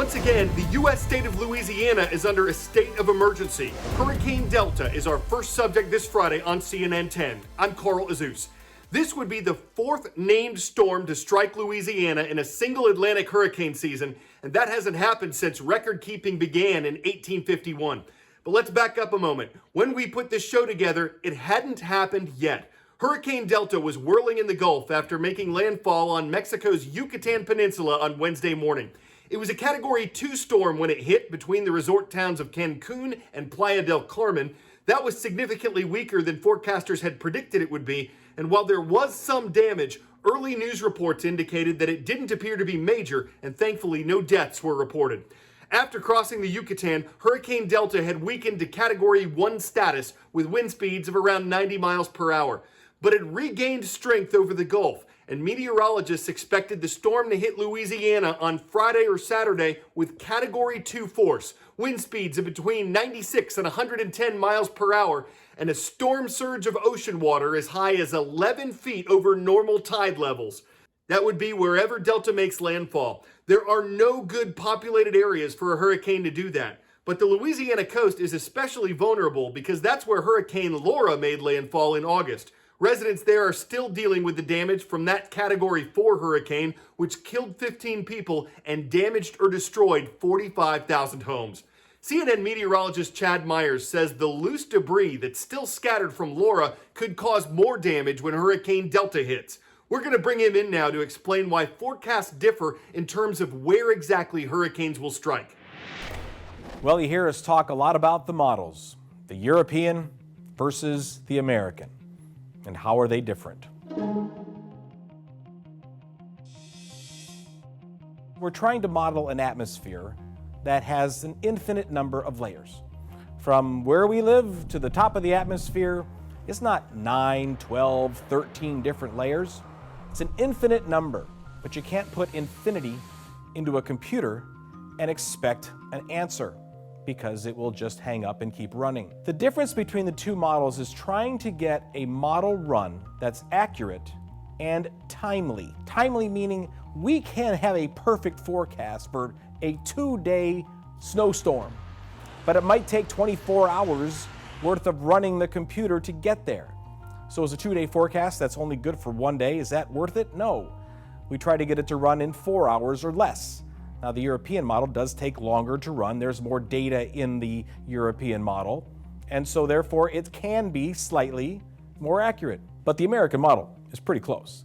Once again, the U.S. state of Louisiana is under a state of emergency. Hurricane Delta is our first subject this Friday on CNN 10. I'm Carl Azus. This would be the fourth named storm to strike Louisiana in a single Atlantic hurricane season, and that hasn't happened since record-keeping began in 1851. But let's back up a moment. When we put this show together, it hadn't happened yet. Hurricane Delta was whirling in the Gulf after making landfall on Mexico's Yucatan Peninsula on Wednesday morning. It was a Category 2 storm when it hit between the resort towns of Cancun and Playa del Carmen. That was significantly weaker than forecasters had predicted it would be, and while there was some damage, early news reports indicated that it didn't appear to be major, and thankfully no deaths were reported. After crossing the Yucatan, Hurricane Delta had weakened to Category 1 status with wind speeds of around 90 miles per hour. But it regained strength over the Gulf, and meteorologists expected the storm to hit Louisiana on Friday or Saturday with Category 2 force, wind speeds of between 96 and 110 miles per hour, and a storm surge of ocean water as high as 11 feet over normal tide levels. That would be wherever Delta makes landfall. There are no good populated areas for a hurricane to do that. But the Louisiana coast is especially vulnerable because that's where Hurricane Laura made landfall in August. Residents there are still dealing with the damage from that Category 4 hurricane, which killed 15 people and damaged or destroyed 45,000 homes. CNN meteorologist Chad Myers says the loose debris that's still scattered from Laura could cause more damage when Hurricane Delta hits. We're going to bring him in now to explain why forecasts differ in terms of where exactly hurricanes will strike. Well, you hear us talk a lot about the models, the European versus the American. And how are they different? We're trying to model an atmosphere that has an infinite number of layers. From where we live to the top of the atmosphere, it's not 9, 12, 13 different layers. It's an infinite number, but you can't put infinity into a computer and expect an answer, because it will just hang up and keep running. The difference between the two models is trying to get a model run that's accurate and timely. Timely meaning we can't have a perfect forecast for a 2-day snowstorm, but it might take 24 hours worth of running the computer to get there. So is a 2-day forecast that's only good for 1 day, is that worth it? No. We try to get it to run in 4 hours or less. Now, the European model does take longer to run. There's more data in the European model, and so therefore it can be slightly more accurate. But the American model is pretty close.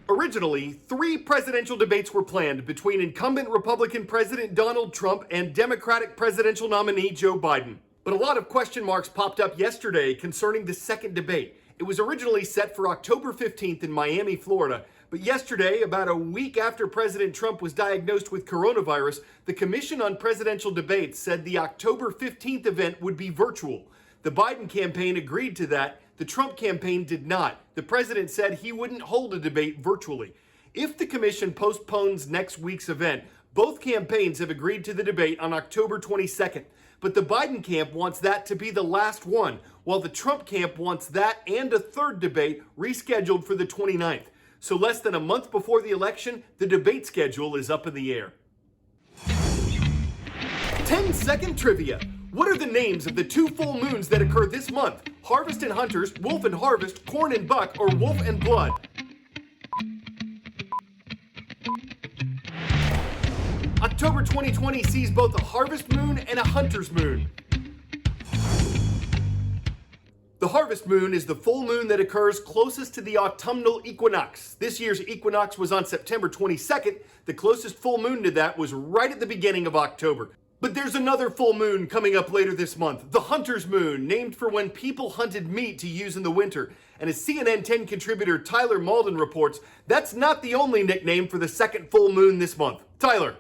Originally, 3 presidential debates were planned between incumbent Republican President Donald Trump and Democratic presidential nominee Joe Biden. But a lot of question marks popped up yesterday concerning the second debate. It was originally set for October 15th in Miami, Florida, but yesterday, about a week after President Trump was diagnosed with coronavirus, the Commission on Presidential Debates said the October 15th event would be virtual. The Biden campaign agreed to that. The Trump campaign did not. The president said he wouldn't hold a debate virtually. If the commission postpones next week's event, both campaigns have agreed to the debate on October 22nd. But the Biden camp wants that to be the last one, while the Trump camp wants that and a third debate rescheduled for the 29th. So less than a month before the election, the debate schedule is up in the air. 10-second trivia. What are the names of the 2 full moons that occur this month? Harvest and Hunters, Wolf and Harvest, Corn and Buck, or Wolf and Blood? October 2020 sees both a harvest moon and a hunter's moon. The harvest moon is the full moon that occurs closest to the autumnal equinox. This year's equinox was on September 22nd. The closest full moon to that was right at the beginning of October. But there's another full moon coming up later this month, the hunter's moon, named for when people hunted meat to use in the winter. And as CNN 10 contributor Tyler Malden reports, that's not the only nickname for the second full moon this month. Tyler.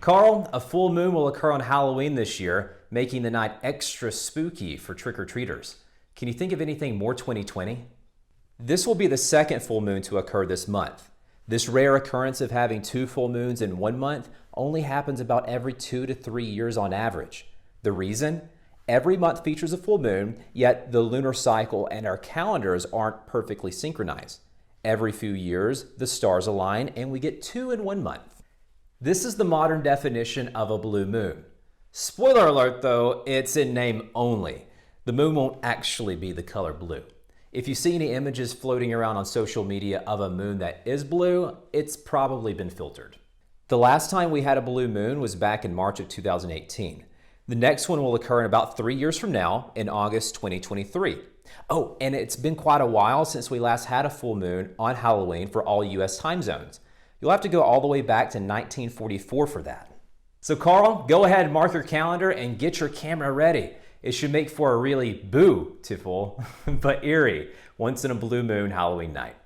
Carl, a full moon will occur on Halloween this year, making the night extra spooky for trick-or-treaters. Can you think of anything more 2020? This will be the second full moon to occur this month. This rare occurrence of having 2 full moons in 1 month only happens about every 2 to 3 years on average. The reason? Every month features a full moon, yet the lunar cycle and our calendars aren't perfectly synchronized. Every few years, the stars align and we get 2 in 1 month. This is the modern definition of a blue moon. Spoiler alert though, it's in name only. The moon won't actually be the color blue. If you see any images floating around on social media of a moon that is blue, it's probably been filtered. The last time we had a blue moon was back in March of 2018. The next one will occur in about 3 years from now, in August 2023. Oh, and it's been quite a while since we last had a full moon on Halloween for all US time zones. You'll have to go all the way back to 1944 for that. So Carl, go ahead and mark your calendar and get your camera ready. It should make for a really beautiful, but eerie, once in a blue moon Halloween night.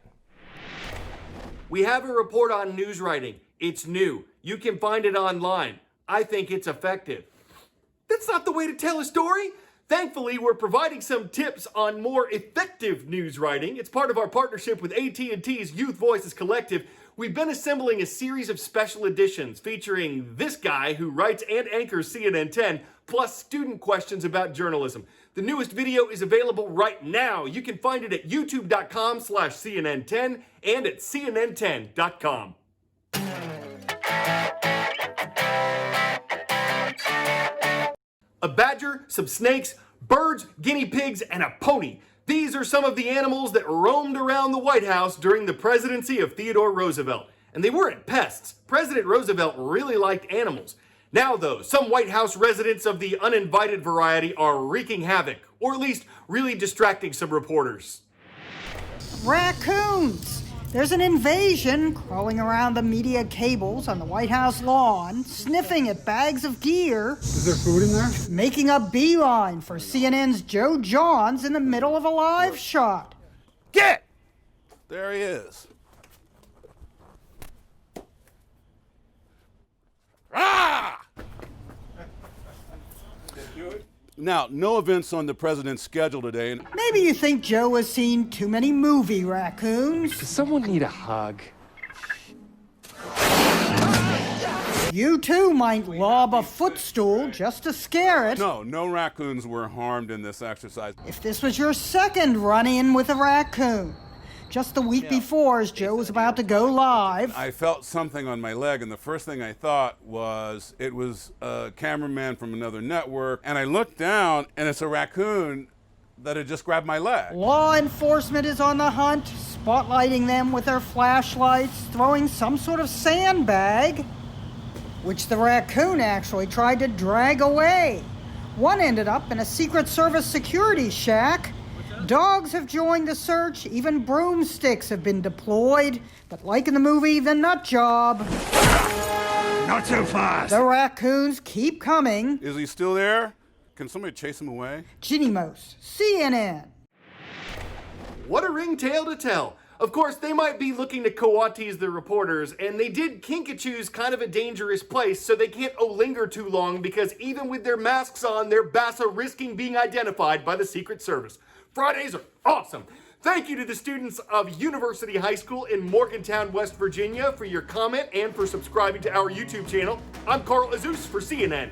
We have a report on news writing. It's new. You can find it online. I think it's effective. That's not the way to tell a story. Thankfully, we're providing some tips on more effective news writing. It's part of our partnership with AT&T's Youth Voices Collective. We've been assembling a series of special editions featuring this guy who writes and anchors CNN 10, plus student questions about journalism. The newest video is available right now. You can find it at youtube.com/CNN10 and at CNN10.com. A badger, some snakes, birds, guinea pigs, and a pony. These are some of the animals that roamed around the White House during the presidency of Theodore Roosevelt. And they weren't pests. President Roosevelt really liked animals. Now though, some White House residents of the uninvited variety are wreaking havoc, or at least really distracting some reporters. Raccoons! There's an invasion crawling around the media cables on the White House lawn, sniffing at bags of gear. Is there food in there? Making a beeline for CNN's Joe Johns in the middle of a live shot. Get! There he is. Ah! Now, no events on the president's schedule today. Maybe you think Joe has seen too many movie raccoons. Does someone need a hug? You too might lob a footstool just to scare it. No raccoons were harmed in this exercise. If this was your second run-in with a raccoon. Just the week before, as Joe was about to go live. I felt something on my leg, and the first thing I thought was it was a cameraman from another network. And I looked down, and it's a raccoon that had just grabbed my leg. Law enforcement is on the hunt, spotlighting them with their flashlights, throwing some sort of sandbag, which the raccoon actually tried to drag away. One ended up in a Secret Service security shack. Dogs have joined the search, even broomsticks have been deployed, but like in the movie The Nut Job, Not so fast! the raccoons keep coming. Is he still there? Can somebody chase him away? Ginny Mose, CNN. What a ringtail to tell. Of course, they might be looking to co-autease the reporters, and they did Kinkajou's kind of a dangerous place, so they can't linger too long because even with their masks on, they're bassa risking being identified by the Secret Service. Fridays are awesome. Thank you to the students of University High School in Morgantown, West Virginia for your comment and for subscribing to our YouTube channel. I'm Carl Azus for CNN.